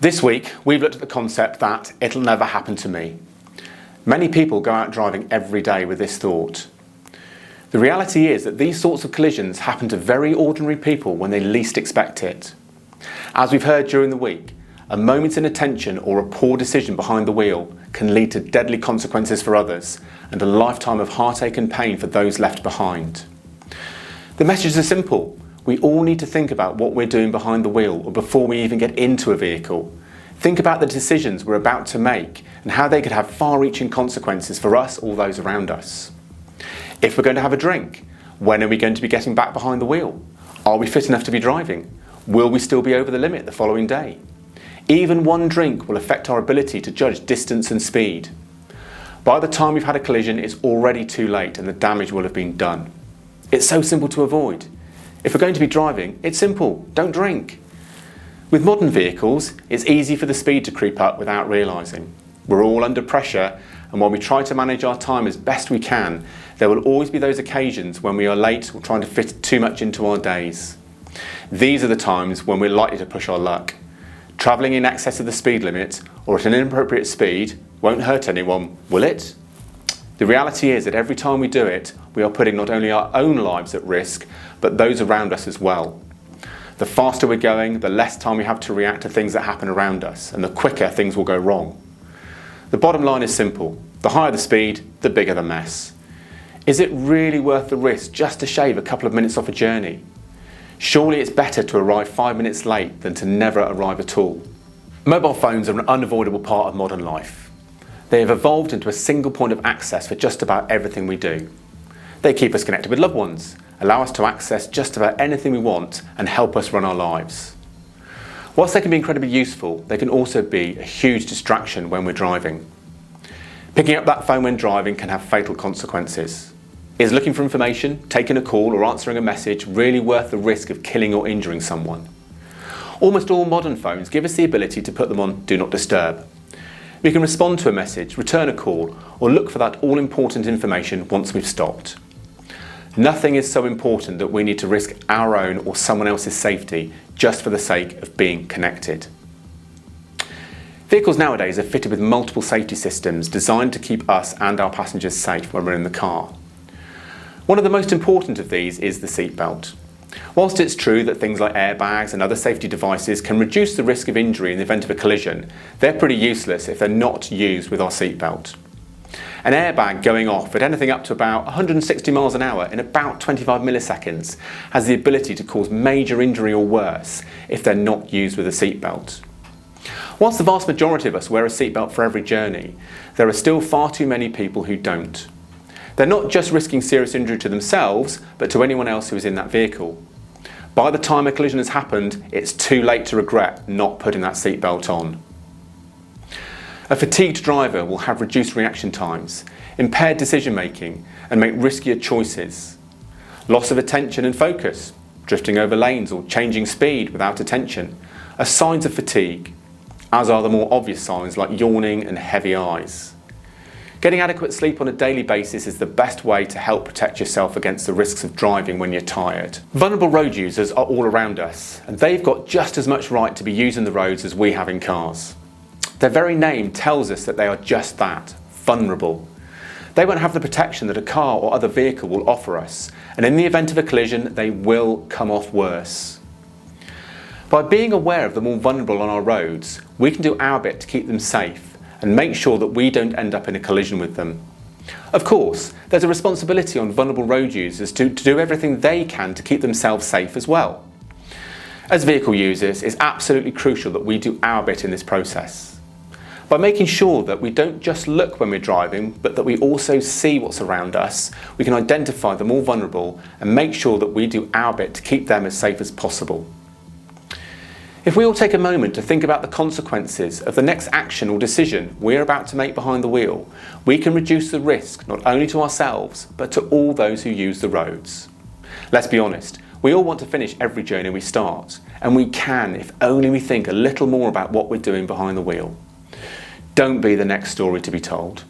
This week, we've looked at the concept that it'll never happen to me. Many people go out driving every day with this thought. The reality is that these sorts of collisions happen to very ordinary people when they least expect it. As we've heard during the week, a moment's inattention or a poor decision behind the wheel can lead to deadly consequences for others and a lifetime of heartache and pain for those left behind. The messages are simple. We all need to think about what we're doing behind the wheel or before we even get into a vehicle. Think about the decisions we're about to make and how they could have far-reaching consequences for us or those around us. If we're going to have a drink, when are we going to be getting back behind the wheel? Are we fit enough to be driving? Will we still be over the limit the following day? Even one drink will affect our ability to judge distance and speed. By the time we've had a collision, it's already too late and the damage will have been done. It's so simple to avoid. If we're going to be driving, it's simple, don't drink. With modern vehicles, it's easy for the speed to creep up without realising. We're all under pressure, and while we try to manage our time as best we can, there will always be those occasions when we are late or trying to fit too much into our days. These are the times when we're likely to push our luck. Travelling in excess of the speed limit or at an inappropriate speed won't hurt anyone, will it? The reality is that every time we do it, we are putting not only our own lives at risk, but those around us as well. The faster we're going, the less time we have to react to things that happen around us, and the quicker things will go wrong. The bottom line is simple. The higher the speed, the bigger the mess. Is it really worth the risk just to shave a couple of minutes off a journey? Surely it's better to arrive 5 minutes late than to never arrive at all. Mobile phones are an unavoidable part of modern life. They have evolved into a single point of access for just about everything we do. They keep us connected with loved ones, allow us to access just about anything we want, and help us run our lives. Whilst they can be incredibly useful, they can also be a huge distraction when we're driving. Picking up that phone when driving can have fatal consequences. Is looking for information, taking a call, or answering a message really worth the risk of killing or injuring someone? Almost all modern phones give us the ability to put them on Do Not Disturb. We can respond to a message, return a call, or look for that all-important information once we've stopped. Nothing is so important that we need to risk our own or someone else's safety just for the sake of being connected. Vehicles nowadays are fitted with multiple safety systems designed to keep us and our passengers safe when we're in the car. One of the most important of these is the seatbelt. Whilst it's true that things like airbags and other safety devices can reduce the risk of injury in the event of a collision, they're pretty useless if they're not used with our seatbelt. An airbag going off at anything up to about 160 miles an hour in about 25 milliseconds has the ability to cause major injury or worse if they're not used with a seatbelt. Whilst the vast majority of us wear a seatbelt for every journey, there are still far too many people who don't. They're not just risking serious injury to themselves, but to anyone else who is in that vehicle. By the time a collision has happened, it's too late to regret not putting that seatbelt on. A fatigued driver will have reduced reaction times, impaired decision making, and make riskier choices. Loss of attention and focus, drifting over lanes or changing speed without attention, are signs of fatigue, as are the more obvious signs like yawning and heavy eyes. Getting adequate sleep on a daily basis is the best way to help protect yourself against the risks of driving when you're tired. Vulnerable road users are all around us, and they've got just as much right to be using the roads as we have in cars. Their very name tells us that they are just that, vulnerable. They won't have the protection that a car or other vehicle will offer us, and in the event of a collision, they will come off worse. By being aware of the more vulnerable on our roads, we can do our bit to keep them safe and make sure that we don't end up in a collision with them. Of course, there's a responsibility on vulnerable road users to do everything they can to keep themselves safe as well. As vehicle users, it's absolutely crucial that we do our bit in this process. By making sure that we don't just look when we're driving, but that we also see what's around us, we can identify the more vulnerable and make sure that we do our bit to keep them as safe as possible. If we all take a moment to think about the consequences of the next action or decision we're about to make behind the wheel, we can reduce the risk not only to ourselves, but to all those who use the roads. Let's be honest, we all want to finish every journey we start, and we can if only we think a little more about what we're doing behind the wheel. Don't be the next story to be told.